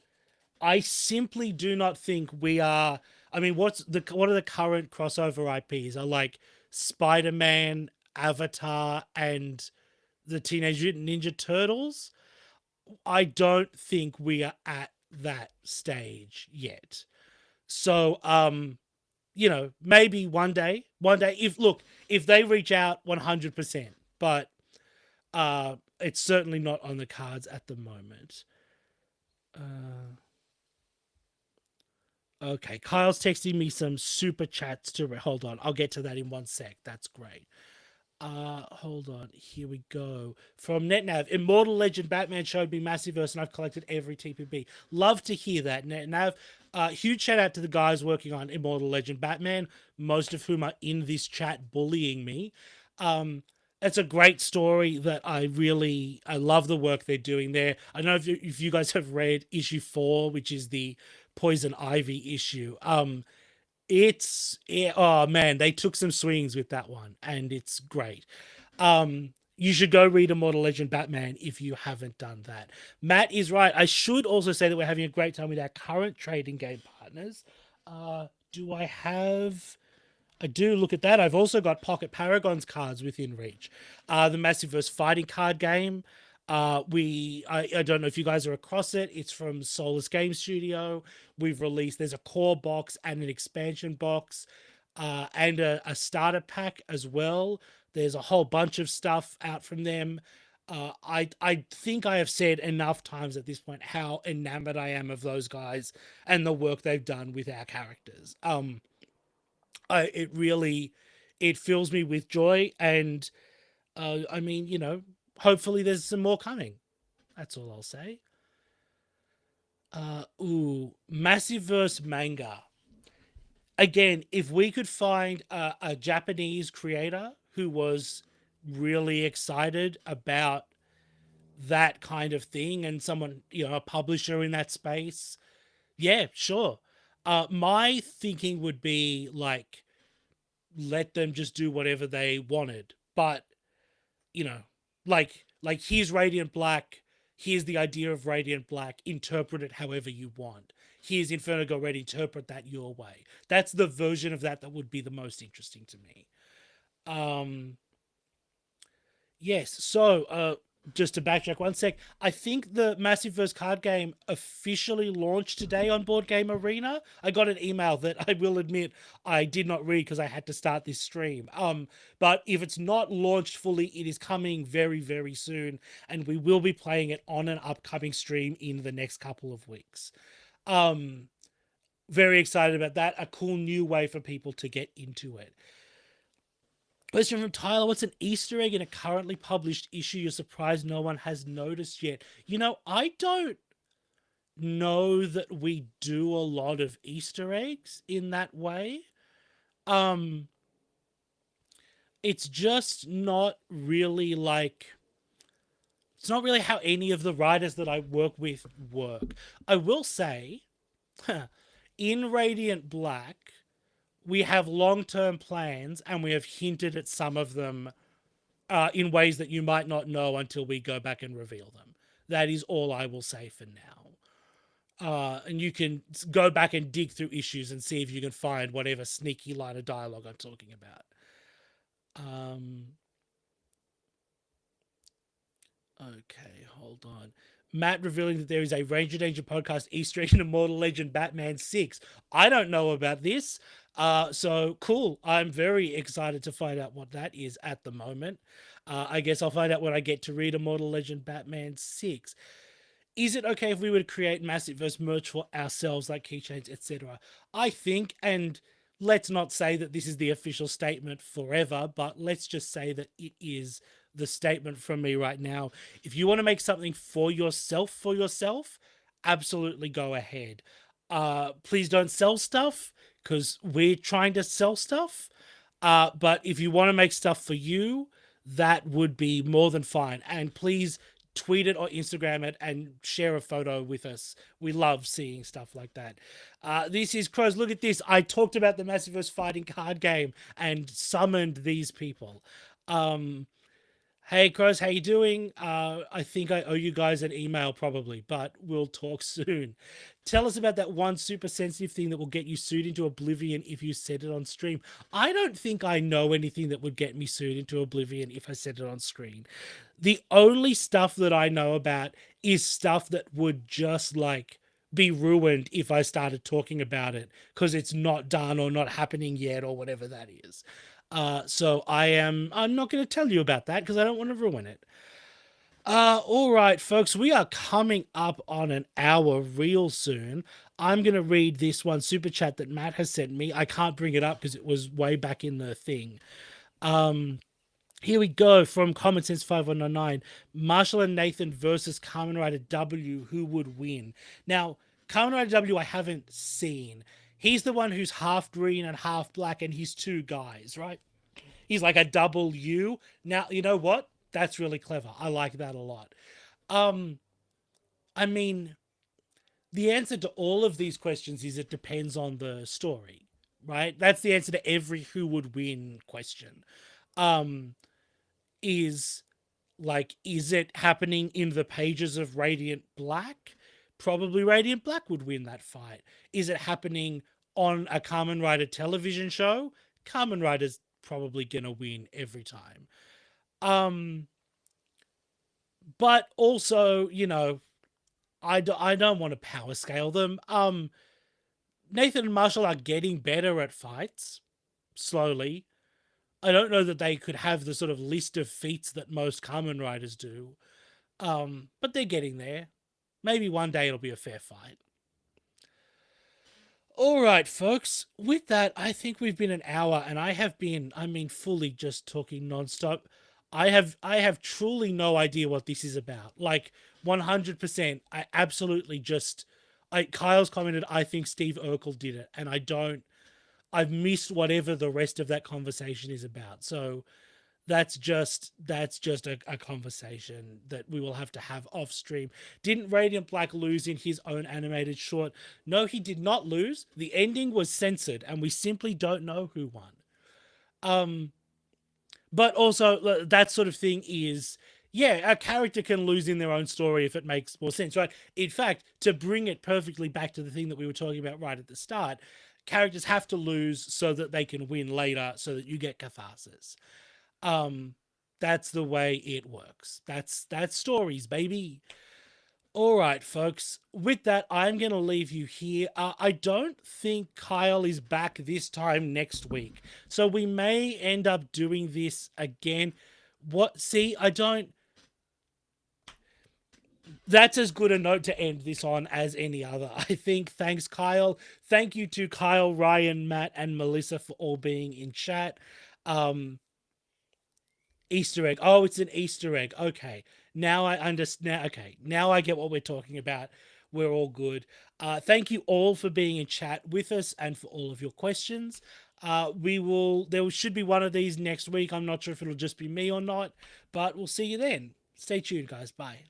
I simply do not think we are. I mean, what are the current crossover IPs? Are like Spider Man, Avatar, and the Teenage Mutant Ninja Turtles. I don't think we are at that stage yet. So, maybe one day, if they reach out 100%, but it's certainly not on the cards at the moment. Uh, okay, Kyle's texting me some super chats to hold on. I'll get to that in one sec. That's great. Hold on. Here we go. From NetNav, Immortal Legend Batman showed me Massiverse, and I've collected every TPB. Love to hear that, NetNav. Huge shout out to the guys working on Immortal Legend Batman, most of whom are in this chat bullying me. It's a great story that I love the work they're doing there. I don't know if you guys have read issue 4, which is the Poison Ivy issue. Oh man, they took some swings with that one, and it's great. You should go read Immortal Legend Batman if you haven't done that. Matt is right. I should also say that we're having a great time with our current trading game partners. Do I have I do look at that. I've also got Pocket Paragon's cards within reach. The Massiverse fighting card game. I don't know if you guys are across it. It's from Solus Game Studio. There's a core box and an expansion box, and a starter pack as well. There's a whole bunch of stuff out from them. I think I have said enough times at this point how enamored I am of those guys and the work they've done with our characters. It really it fills me with joy, and I mean, hopefully there's some more coming. That's all I'll say. Massiveverse manga. Again, if we could find a Japanese creator who was really excited about that kind of thing, and someone, a publisher in that space, yeah, sure. My thinking would be like, let them just do whatever they wanted. But, you know, like here's Radiant Black, here's the idea of Radiant Black, interpret it however you want. Here's Inferno Go Red, interpret that your way. That's the version of that would be the most interesting to me. Um yes, so just to backtrack one sec, I think the Massiveverse card game officially launched today on Board Game Arena. I got an email that I will admit I did not read because I had to start this stream. But if it's not launched fully, it is coming very, very soon, and we will be playing it on an upcoming stream in the next couple of weeks. Very excited about that. A cool new way for people to get into it. Question from Tyler: what's an Easter egg in a currently published issue you're surprised no one has noticed yet? I don't know that we do a lot of Easter eggs in that way. It's just not really it's not really how any of the writers that I work with work. I will say, in Radiant Black, we have long-term plans, and we have hinted at some of them in ways that you might not know until we go back and reveal them. That is all I will say for now. And you can go back and dig through issues and see if you can find whatever sneaky line of dialogue I'm talking about. Um, okay, hold on. Matt revealing that there is a Ranger Danger podcast Easter egg in Immortal Legend Batman 6. I don't know about this. So cool. I'm very excited to find out what that is at the moment. I guess I'll find out when I get to read Immortal Legend Batman 6. Is it okay if we were to create massive verse merch for ourselves, like keychains, etc.? I think, and let's not say that this is the official statement forever, but let's just say that it is the statement from me right now. If you want to make something for yourself, absolutely go ahead. Please don't sell stuff because we're trying to sell stuff. But if you want to make stuff for you, that would be more than fine. And please tweet it or Instagram it and share a photo with us. We love seeing stuff like that. This is Crows. Look at this. I talked about the Massiverse fighting card game and summoned these people. Hey Crows, how you doing? I think I owe you guys an email probably, but we'll talk soon. Tell us about that one super sensitive thing that will get you sued into oblivion if you said it on stream. I don't think I know anything that would get me sued into oblivion if I said it on screen. The only stuff that I know about is stuff that would just like be ruined if I started talking about it because it's not done or not happening yet or whatever that is. So I'm not going to tell you about that because I don't want to ruin it. All right, folks, we are coming up on an hour real soon. I'm going to read this one super chat that Matt has sent me. I can't bring it up because it was way back in the thing. Here we go from Common Sense 5199. Marshall and Nathan versus Kamen Rider W. Who would win? Now, Kamen Rider W. I haven't seen. He's the one who's half green and half black, and he's two guys, right? He's like a double U. Now, you know what? That's really clever. I like that a lot. I mean, the answer to all of these questions is it depends on the story, right? That's the answer to every who would win question. Is it happening in the pages of Radiant Black? Probably Radiant Black would win that fight. Is it happening on a Kamen Rider television show? Kamen Rider's probably gonna win every time. But also, you know, I don't want to power scale them. Nathan and Marshall are getting better at fights slowly. I don't know that they could have the sort of list of feats that most Kamen Riders do. But they're getting there. Maybe one day it'll be a fair fight. All right, folks. With that, I think we've been an hour, and I have been, fully just talking nonstop. I have truly no idea what this is about. Like 100%. I absolutely just. Kyle's commented, I think Steve Urkel did it, and I've missed whatever the rest of that conversation is about. So that's just a conversation that we will have to have off stream. Didn't Radiant Black lose in his own animated short? No, he did not lose. The ending was censored, and we simply don't know who won. But also that sort of thing is, yeah, a character can lose in their own story if it makes more sense, right? In fact, to bring it perfectly back to the thing that we were talking about right at the start, characters have to lose so that they can win later, so that you get catharsis. That's the way it works. That's stories, baby. All right, folks. With that, I'm going to leave you here. I don't think Kyle is back this time next week. So we may end up doing this again. I don't. That's as good a note to end this on as any other, I think. Thanks, Kyle. Thank you to Kyle, Ryan, Matt, and Melissa for all being in chat. Easter egg. Oh, it's an Easter egg. Okay. Now I understand. Okay. Now I get what we're talking about. We're all good. Thank you all for being in chat with us and for all of your questions. There should be one of these next week. I'm not sure if it'll just be me or not, but we'll see you then. Stay tuned, guys. Bye.